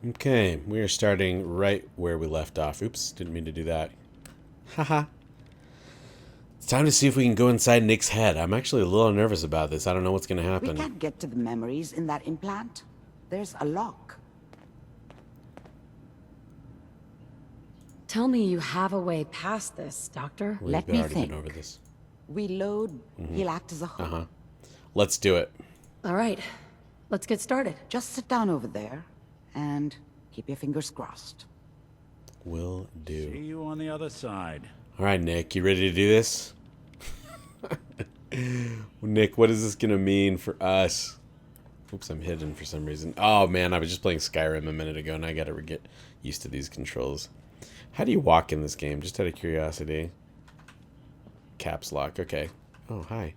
Okay, we are starting right where we left off. Oops, didn't mean to do that. Haha. It's time to see if we can go inside Nick's head. I'm actually a little nervous about this. I don't know what's going to happen. We can't get to the memories in that implant. There's a lock. Tell me you have a way past this, Doctor. Let me think. Been over this. We load, he'll act as a hook. Let's do it. All right, let's get started. Just sit down over there and keep your fingers crossed. Will do. See you on the other side. All right, Nick, you ready to do this? Nick, what is this going to mean for us? Oops, I'm hidden for some reason. Oh, man, I was just playing Skyrim a minute ago, and I got to get used to these controls. How do you walk in this game? Just out of curiosity. Caps lock. Okay. Oh, hi.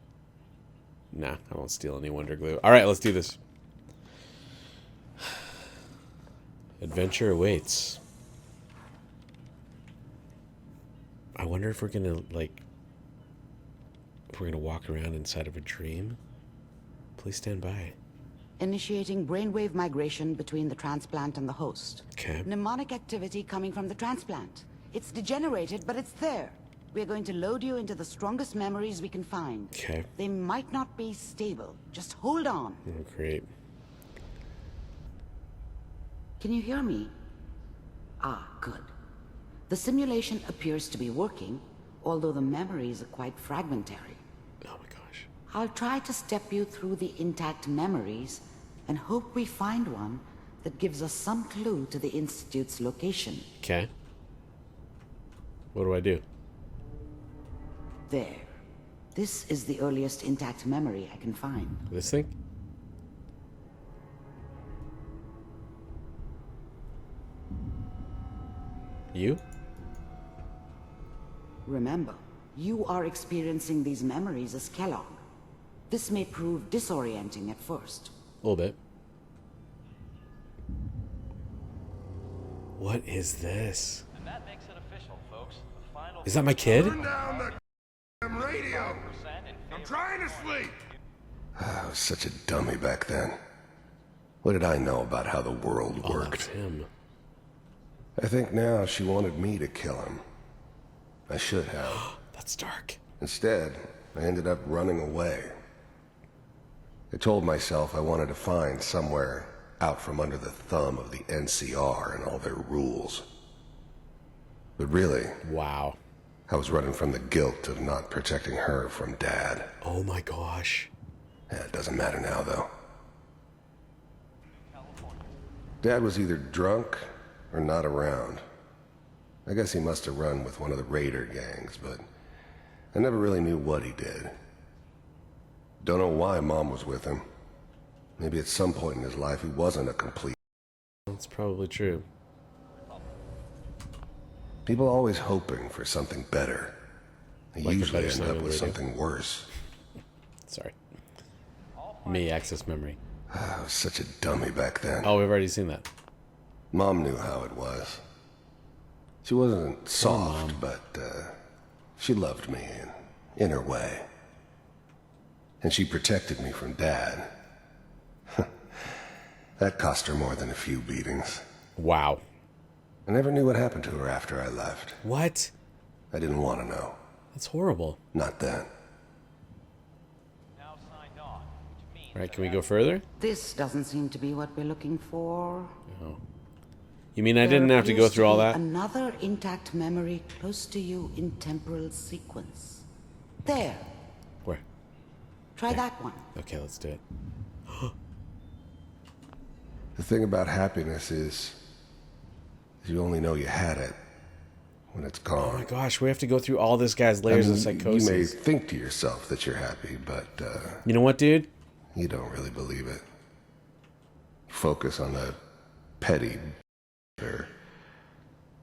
Nah, I won't steal any Wonder Glue. All right, let's do this. Adventure awaits. I wonder if we're going to, like... if we're going to walk around inside of a dream. Please stand by. Initiating brainwave migration between the transplant and the host. Okay. Mnemonic activity coming from the transplant. It's degenerated, but it's there. We're going to load you into the strongest memories we can find. Okay. They might not be stable. Just hold on. Oh, great. Can you hear me? Ah, good. The simulation appears to be working, although the memories are quite fragmentary. Oh my gosh. I'll try to step you through the intact memories and hope we find one that gives us some clue to the Institute's location. Okay. What do I do? There. This is the earliest intact memory I can find. This thing? You? Remember, you are experiencing these memories as Kellogg. This may prove disorienting at first. A little bit. What is this? And that makes it official, folks. The final Is that my kid? Turn down the damn radio. I'm trying to sleep. I was such a dummy back then. What did I know about how the world Oh, that was worked? him. I think now she wanted me to kill him. I should have. That's dark. Instead, I ended up running away. I told myself I wanted to find somewhere out from under the thumb of the NCR and all their rules. But really, Wow. I was running from the guilt of not protecting her from Dad. Oh my gosh. Yeah, it doesn't matter now, though. Dad was either drunk or not around. I guess he must have run with one of the raider gangs, but I never really knew what he did. Don't know why Mom was with him. Maybe at some point in his life he wasn't a complete... That's probably true. People always hoping for something better. They Like a usually better end song up on the with radio. something worse. Sorry. Me, access memory. I was such a dummy back then. Oh, we've already seen that. Mom knew how it was. She wasn't soft, but she loved me in her way. And she protected me from Dad. That cost her more than a few beatings. Wow. I never knew what happened to her after I left. What? I didn't want to know. That's horrible. Not then. now signed on, which means All right, can we go further? This doesn't seem to be what we're looking for. Oh. You mean I didn't have to go through all that? Another intact memory close to you in temporal sequence. There. Where? Try that one. Okay, let's do it. The thing about happiness is you only know you had it when it's Oh my gone. gosh, we have to go through all this guy's layers of psychosis. You may think to yourself that you're happy, but You know what, dude? you don't really believe it. Focus on the petty or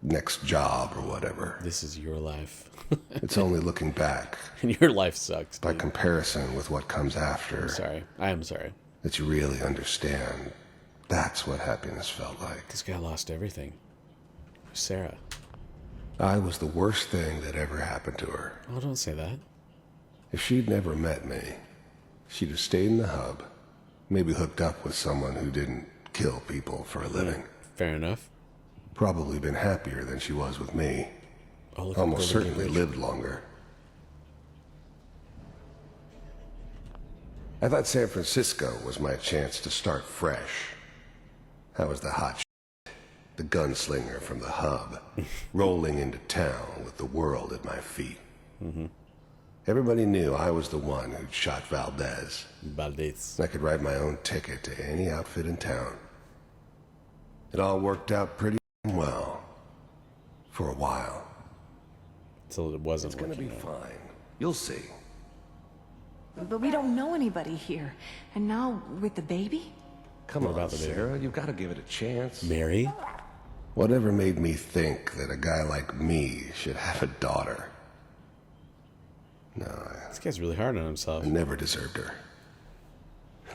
next job or whatever. This is your life. It's only looking back And your life sucks, by dude. comparison with what comes after I'm sorry. I am sorry. that you really understand. That's what happiness felt like. This guy lost everything. Sarah. I was the worst thing that ever happened to her. Oh, don't say that. If she'd never met me, she'd have stayed in the hub, maybe hooked up with someone who didn't kill people for a living. Fair enough. Probably been happier than she was with me. Oh, look, Almost Golden certainly Gate lived longer. I thought San Francisco was my chance to start fresh. I was the hot shit, the gunslinger from the hub, rolling into town with the world at my feet. Everybody knew I was the one who'd shot Valdez. Valdez. I could write my own ticket to any outfit in town. It all worked out pretty well. For a while. Until it wasn't It's gonna be working out. fine. You'll see. But we don't know anybody here. And now, with the baby? Come What on, about the baby? Sarah. You've got to give it a chance. Mary? Whatever made me think that a guy like me should have a daughter? No, This guy's really hard on himself. I never deserved her.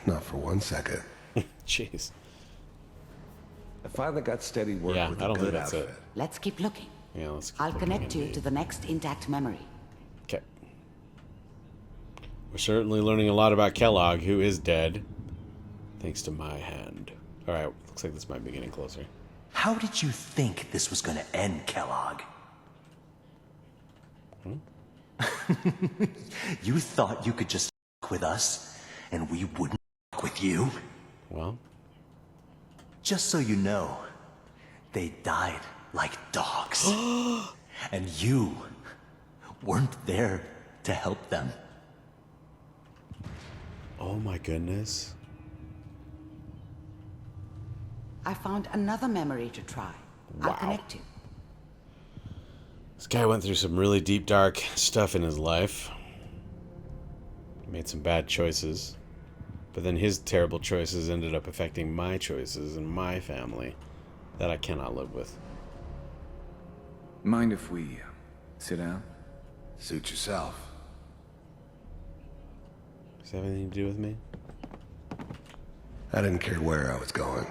Not for 1 second. Jeez. I finally got steady work Yeah, with I a don't think good that's outfit. it. Let's keep looking. Yeah, let's keep I'll looking connect you indeed. to the next intact memory. Okay. We're certainly learning a lot about Kellogg, who is dead. Thanks to my hand. Alright, looks like this might be getting closer. How did you think this was gonna end, Kellogg? You thought you could just f with us, and we wouldn't f with you? Well, Just so you know, they died like dogs. And you weren't there to help them. oh my goodness. I found another memory to try. Wow. I'll connect you. This guy went through some really deep, dark stuff in his life. Made some bad choices. But then his terrible choices ended up affecting my choices and my family that I cannot live with. Mind if we sit down? Suit yourself. Does that have anything to do with me? I didn't care where I was going.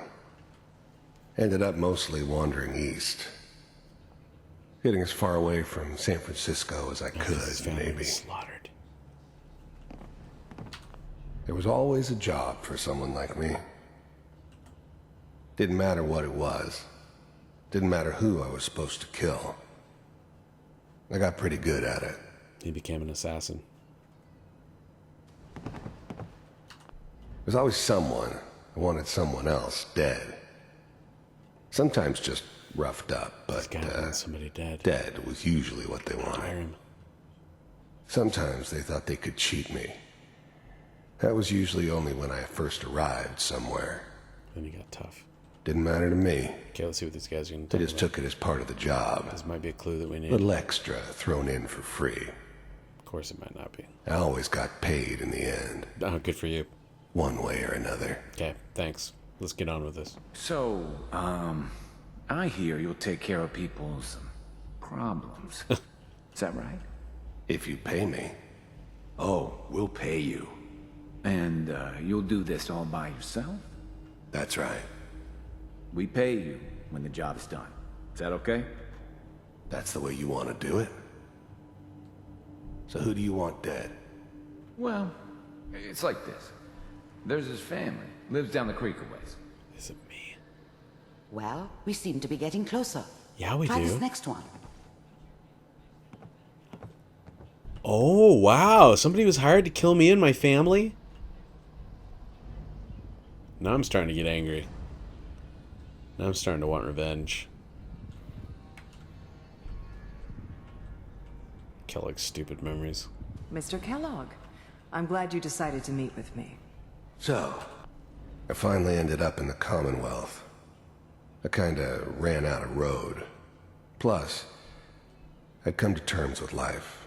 Ended up mostly wandering east. Getting as far away from San Francisco as I His could, family maybe. was slaughtered. There was always a job for someone like me. Didn't matter what it was. Didn't matter who I was supposed to kill. I got pretty good at it. He became an assassin. There's always someone who wanted someone else dead. Sometimes just roughed up, This but guy wants somebody dead. dead was usually what they Fire wanted. him. Sometimes they thought they could cheat me. That was usually only when I first arrived somewhere. Then he got tough. Didn't matter to me. Okay, let's see what these guys are going to They talk just about. took it as part of the job. This might be a clue that we need. A little extra thrown in for free. Of course it might not be. I always got paid in the end, Oh, good for you. one way or another. Okay, thanks. Let's get on with this. So, I hear you'll take care of people's problems. Is that right? If you pay me. Oh, we'll pay you. And, you'll do this all by yourself? That's right. We pay you when the job's done. Is that okay? That's the way you want to do it? So who do you want dead? Well, it's like this. There's his family. Lives down the creek a ways. Is it me? Well, we seem to be getting closer. Yeah, we Try do. this next one. Oh, wow. Somebody was hired to kill me and my family? Now I'm starting to get angry. Now I'm starting to want revenge. Kellogg's stupid memories. Mr. Kellogg, I'm glad you decided to meet with me. So, I finally ended up in the Commonwealth. I kinda ran out of road. Plus, I'd come to terms with life.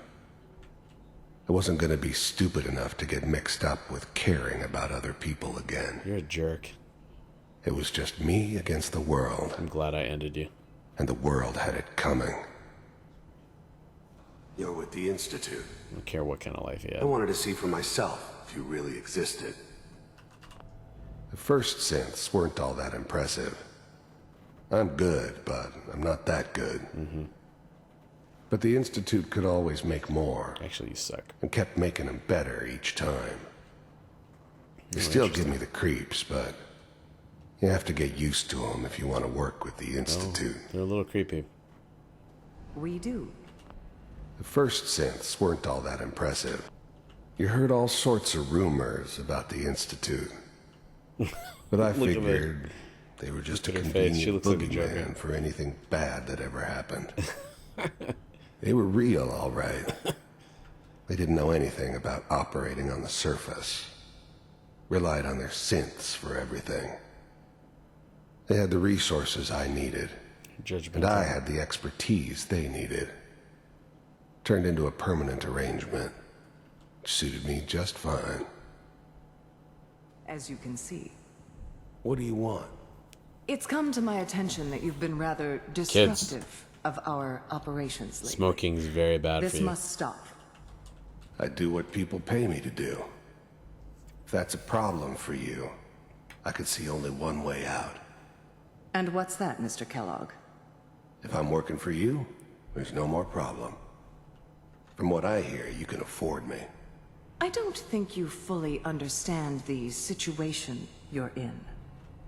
I wasn't gonna be stupid enough to get mixed up with caring about other people again. You're a jerk. It was just me against the world, I'm glad I ended you. and the world had it coming. You're with the Institute. I don't care what kind of life he I had. wanted to see for myself if you really existed. The first synths weren't all that impressive. I'm good, but I'm not that good. But the Institute could always make more, Actually, you suck. and kept making them better each time. They still give me the creeps, but You have to get used to them if you want to work with the Institute. They're a little creepy. We do. The first synths weren't all that impressive. You heard all sorts of rumors about the Institute. But I Look at figured they were just a Look at her face. She convenient looks like a Joker. boogeyman for anything bad that ever happened. They were real, all right. They didn't know anything about operating on the surface. Relied on their synths for everything. They had the resources I needed, and I had the expertise they needed. Turned into a permanent arrangement, which suited me just fine. As you can see. What do you want? It's come to my attention that you've been rather destructive of our operations lately. Smoking's very bad for This you. must stop. I do what people pay me to do. If that's a problem for you, I could see only one way out. And what's that, Mr. Kellogg? If I'm working for you, there's no more problem. From what I hear, you can afford me. I don't think you fully understand the situation you're in.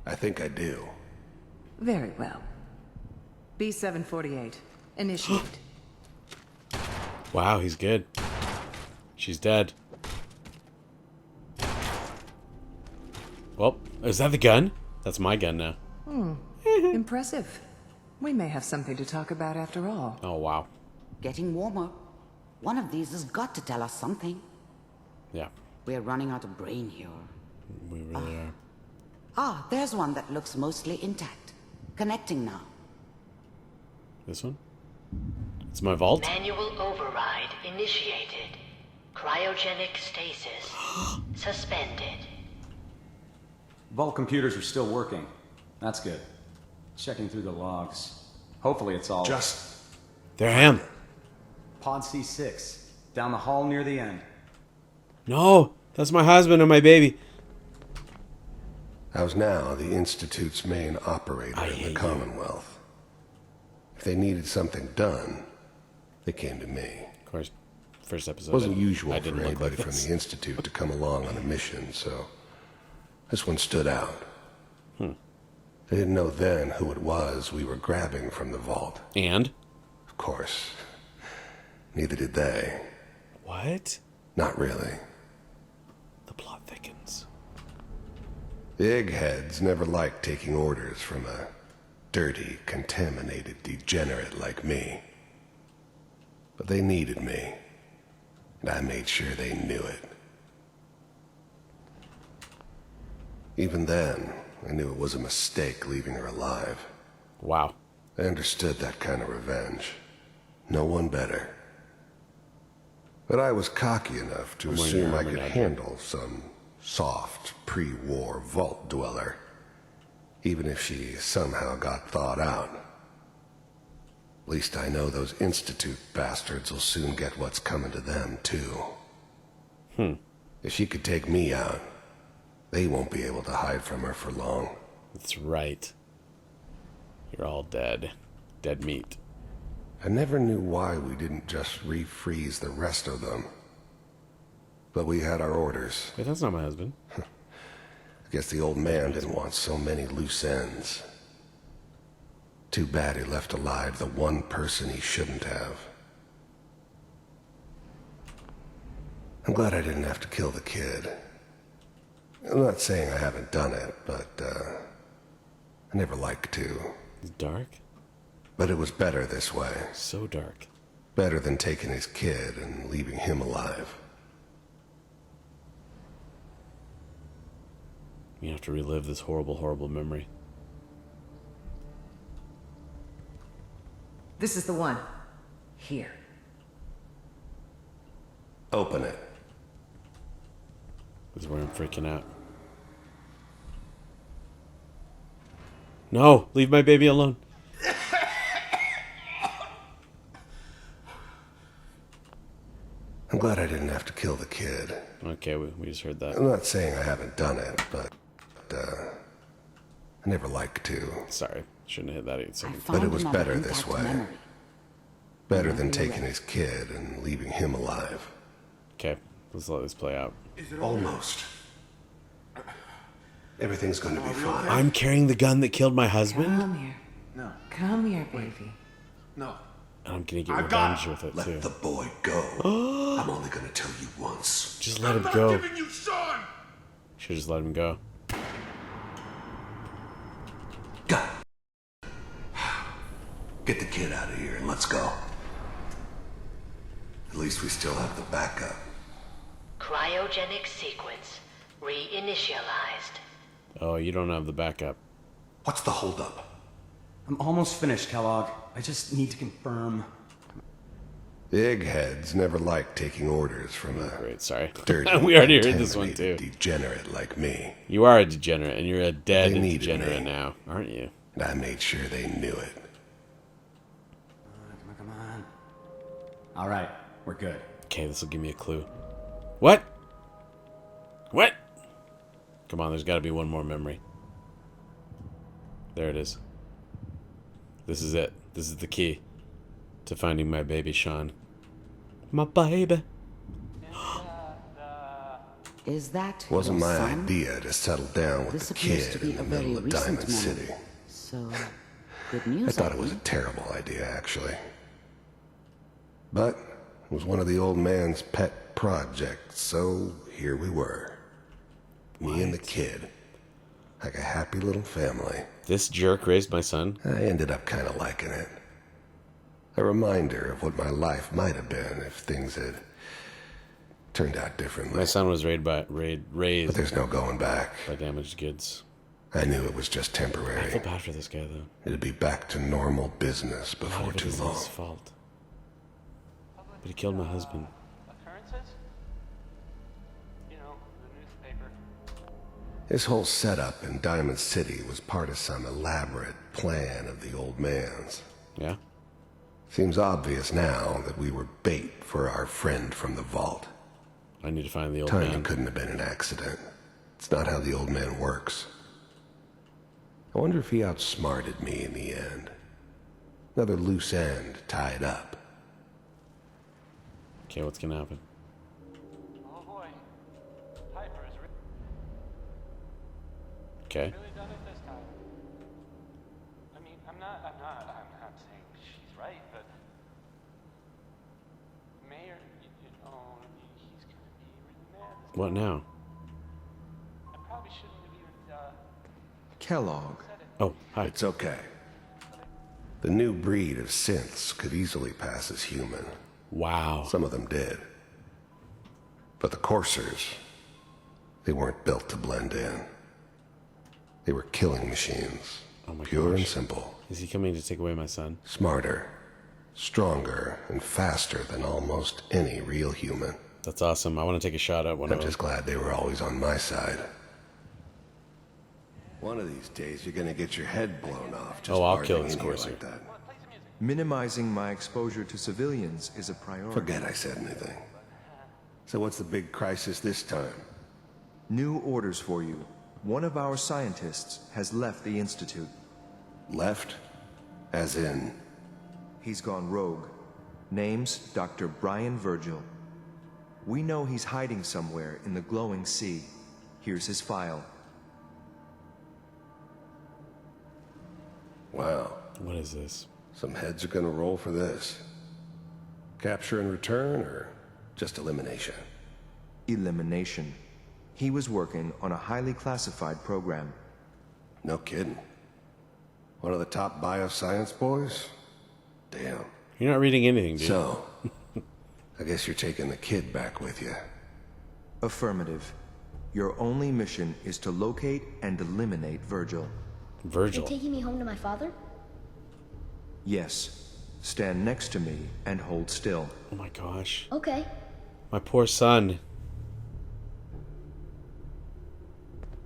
I think I do. Very well. B-748, initiate. Wow, he's good. She's dead. Well, is that the gun? That's my gun now. Impressive. We may have something to talk about after all. Oh, wow. Getting warmer. One of these has got to tell us something. Yeah, We're running out of brain here. we really are. Ah, there's one that looks mostly intact. Connecting now. This one? It's my vault? Manual override initiated. Cryogenic stasis suspended. Vault computers are still working. That's good. Checking through the logs. Hopefully it's all... There I am. Pod C6. Down the hall near the end. No, that's my husband and my baby. I was now the Institute's main operator in the Commonwealth. If they needed something done, they came to me. Of course, first episode. It wasn't usual I for didn't look anybody like from this. the Institute to come along on a mission, so this one stood out. They didn't know then who it was we were grabbing from the vault. And? Of course. Neither did they. What? Not really. The plot thickens. The eggheads never liked taking orders from a dirty, contaminated degenerate like me. But they needed me, and I made sure they knew it. Even then, I knew it was a mistake leaving her alive. Wow. I understood that kind of revenge. No one better. But I was cocky enough to assume I could handle some soft, pre-war vault dweller, even if she somehow got thawed out. At least I know those Institute bastards will soon get what's coming to them, too. If she could take me out, they won't be able to hide from her for long. That's right. You're all dead. Dead meat. I never knew why we didn't just refreeze the rest of them. But we had our orders. Wait, that's not my husband. I guess the old man didn't want so many loose ends. Too bad he left alive the one person he shouldn't have. I'm glad I didn't have to kill the kid. I'm not saying I haven't done it, but I never liked to. It's dark. But it was better this way. So dark. Better than taking his kid and leaving him alive. You have to relive this horrible, horrible memory. This is the one. Here. Open it. This is where I'm freaking out. No! Leave my baby alone. I'm glad I didn't have to kill the kid. Okay, we just heard that. I'm not saying I haven't done it, but I never liked to. Sorry. Shouldn't have hit that 8 seconds. But it was better this way. Better than taking his kid and leaving him alive. Okay, let's let this play out. Almost. Everything's going to be fine. I'm carrying the gun that killed my husband? Come here. No. Come here, baby. No. And I'm gonna get I've got revenge with it, Let too. the boy go. I'm only going to tell you once. Just let him I'm go. not giving you Sean! Should've just let him go. God. Get the kid out of here and let's go. At least we still have the backup. Cryogenic sequence reinitialized. Oh, you don't have the backup. What's the holdup? I'm almost finished, Kellogg. I just need to confirm. The eggheads never liked taking orders from a Great, sorry. dirty, We already heard this one, too. contaminated degenerate like me. You are a degenerate, and you're a dead They needed degenerate me. now, aren't you? And I made sure they knew it. Come on. All right, we're good. Okay, this will give me a clue. What? What? Come on, there's got to be one more memory. There it is. This is it. This is the key to finding my baby Sean. My baby. Is that Wasn't your my son? idea to settle down with This the appears kid to be in the a very middle of recent Diamond memory. City. So, good I news, thought it was a think. terrible idea, actually. But it was one of the old man's pet projects, so here we were. Me and the kid. Like a happy little family. This jerk raised my son? I ended up kind of liking it. A reminder of what my life might have been if things had turned out differently. My son was raised But there's no going back. by damaged goods. I knew it was just I feel temporary. bad for this guy, though. It'd be back to normal business A lot before of it too is long. his fault. But he killed my husband. Occurrences? You know, the newspaper. This whole setup in Diamond City was part of some elaborate plan of the old man's. Yeah? Seems obvious now that we were bait for our friend from the vault. I need to find the old Timing man. couldn't have been an accident. It's not how the old man works. I wonder if he outsmarted me in the end. Another loose end tied up. Okay, what's gonna happen? Oh boy. Piper has Okay. really done it this time. I mean, I'm not saying she's right, but Mayor, he's gonna be really mad. What now? I probably shouldn't have even, Kellogg. Oh, hi. It's okay. The new breed of synths could easily pass as human. Wow. Some of them did. But the coursers, they weren't built to blend in. They were killing machines. Oh my Pure and gosh. simple. Is he coming to take away my son? Smarter, stronger, and faster than almost any real human. That's awesome. I want to take a shot at one I'm of them. just glad they were always on my side. One of these days, you're gonna get your head blown off. Just Oh, I'll barging kill this in here courser. like that. Minimizing my exposure to civilians is a priority. Forget I said anything. So what's the big crisis this time? New orders for you. One of our scientists has left the Institute. Left? As in... He's gone rogue. Name's Dr. Brian Virgil. We know he's hiding somewhere in the glowing sea. Here's his file. Wow. What is this? Some heads are gonna roll for this. Capture and return, or just elimination? Elimination. He was working on a highly classified program. No kidding. One of the top bioscience boys? Damn. You're not reading anything, dude. So, I guess you're taking the kid back with you. Affirmative. Your only mission is to locate and eliminate Virgil. Virgil. You're taking me home to my father? Yes. Stand next to me and hold still. Oh my gosh. Okay. My poor son.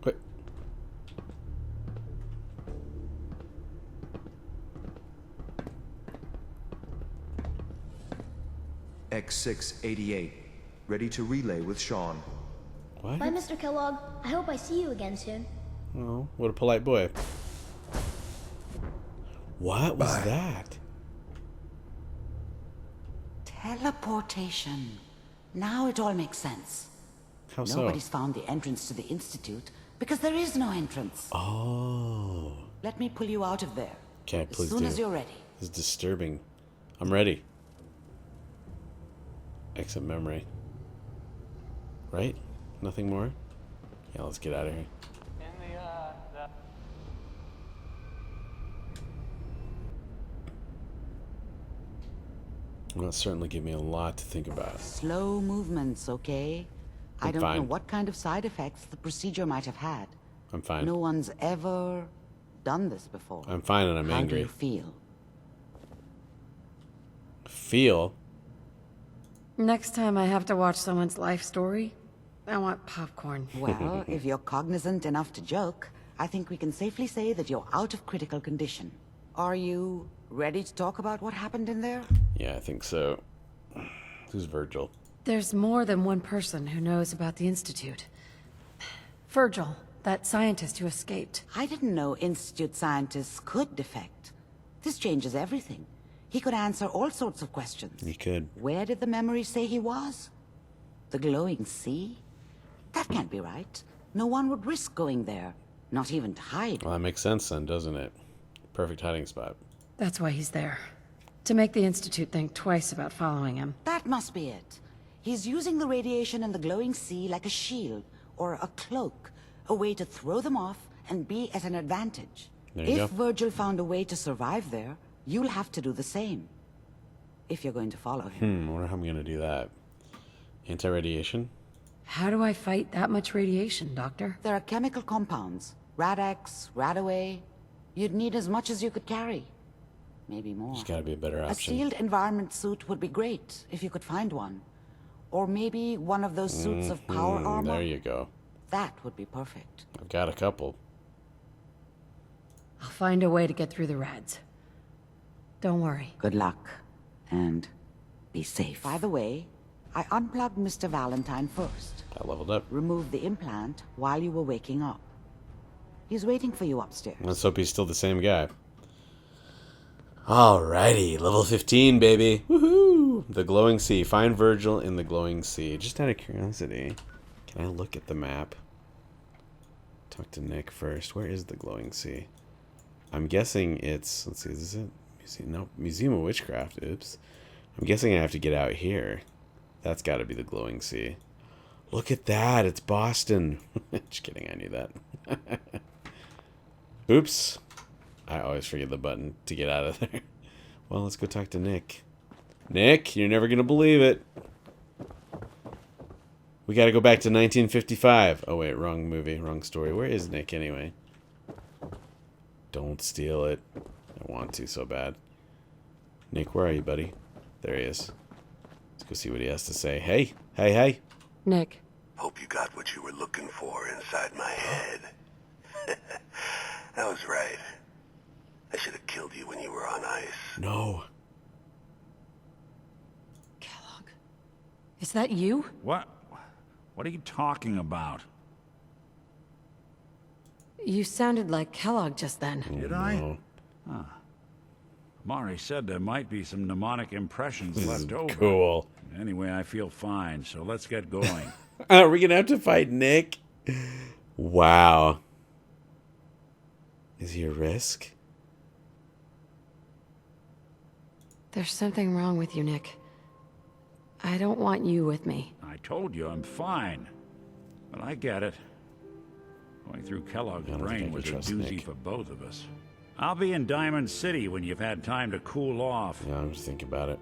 What? X688. Ready to relay with Sean. What? Bye, Mr. Kellogg. I hope I see you again soon. Oh, what a polite boy. What was Bye. that? Teleportation. Now it all makes sense. How so? Nobody's found the entrance to the Institute, Because there is no entrance. Oh. Let me pull you out of there. Okay, please do. As soon as you're ready. This is disturbing. I'm ready. Exit memory. Right? Nothing more? Yeah, let's get out of here. In the Well, that certainly gave me a lot to think about. Slow movements, okay? I don't know what kind of side effects the procedure might have had. I'm fine. No one's ever done this before. I'm fine and I'm angry. How do you feel? Feel? Next time I have to watch someone's life story, I want popcorn. Well, if you're cognizant enough to joke, I think we can safely say that you're out of critical condition. Are you ready to talk about what happened in there? Yeah, I think so. Who's Virgil? There's more than one person who knows about the Institute. Virgil, that scientist who escaped. I didn't know Institute scientists could defect. This changes everything. He could answer all sorts of questions. He could. Where did the memory say he was? The glowing sea? That can't be right. No one would risk going there. Not even to hide. Well, that makes sense then, doesn't it? Perfect hiding spot. That's why he's there. To make the Institute think twice about following him. That must be it. He's using the radiation in the glowing sea like a shield or a cloak, a way to throw them off and be at an advantage. If Virgil found a way to survive there, you'll have to do the same. If you're going to follow him. I wonder how I'm going to do that. Anti-radiation? How do I fight that much radiation, Doctor? There are chemical compounds. Rad-X, Radaway. You'd need as much as you could carry. Maybe more. There's got to be a better option. A sealed environment suit would be great, if you could find one. Or maybe one of those suits of power armor. There you go. That would be perfect. I've got a couple. I'll find a way to get through the rads. Don't worry. Good luck. And be safe. By the way, I unplugged Mr. Valentine first. I leveled up. Removed the implant while you were waking up. He's waiting for you upstairs. Let's hope he's still the same guy. Alrighty, level 15, baby. Woohoo! The glowing sea. Find Virgil in the glowing sea. Just out of curiosity, can I look at the map? Talk to Nick first. Where is the glowing sea? I'm guessing it's... Let's see, is it? Museum, no, Museum of Witchcraft. Oops. I'm guessing I have to get out here. That's got to be the glowing sea. Look at that. It's Boston. Just kidding. I knew that. Oops. I always forget the button to get out of there. Well, let's go talk to Nick. Nick, you're never going to believe it. We got to go back to 1955. Oh, wait. Wrong movie. Wrong story. Where is Nick anyway? Don't steal it. I want to so bad. Nick, where are you, buddy? There he is. Let's go see what he has to say. Hey. Hey, hey. Nick. Hope you got what you were looking for inside my head. I was right. I should have killed you when you were on ice. No. Kellogg. Is that you? What? What are you talking about? You sounded like Kellogg just then. Did I? Huh. Mari said there might be some mnemonic impressions left over. Cool. Anyway, I feel fine, so let's get going. Are we going to have to fight Nick? Wow. Is he a risk? There's something wrong with you, Nick. I don't want you with me. I told you I'm fine. But I get it. Going through Kellogg's brain was a doozy Nick. for both of us. I'll be in Diamond City when you've had time to cool off. Yeah, I'm just thinking about it.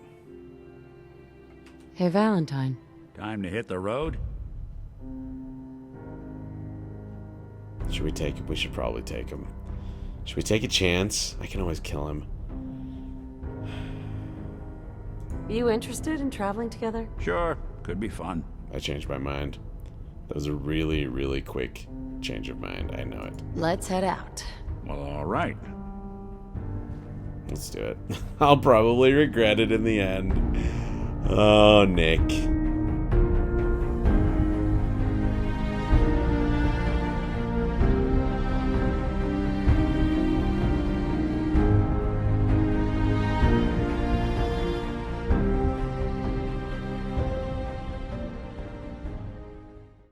Hey, Valentine. Time to hit the road? Should we take him? We should probably take him. Should we take a chance? I can always kill him. You interested in traveling together? Sure. Could be fun. I changed my mind. That was a really, really quick change of mind. I know it. Let's head out. Well, all right. Let's do it. I'll probably regret it in the end. Oh, Nick.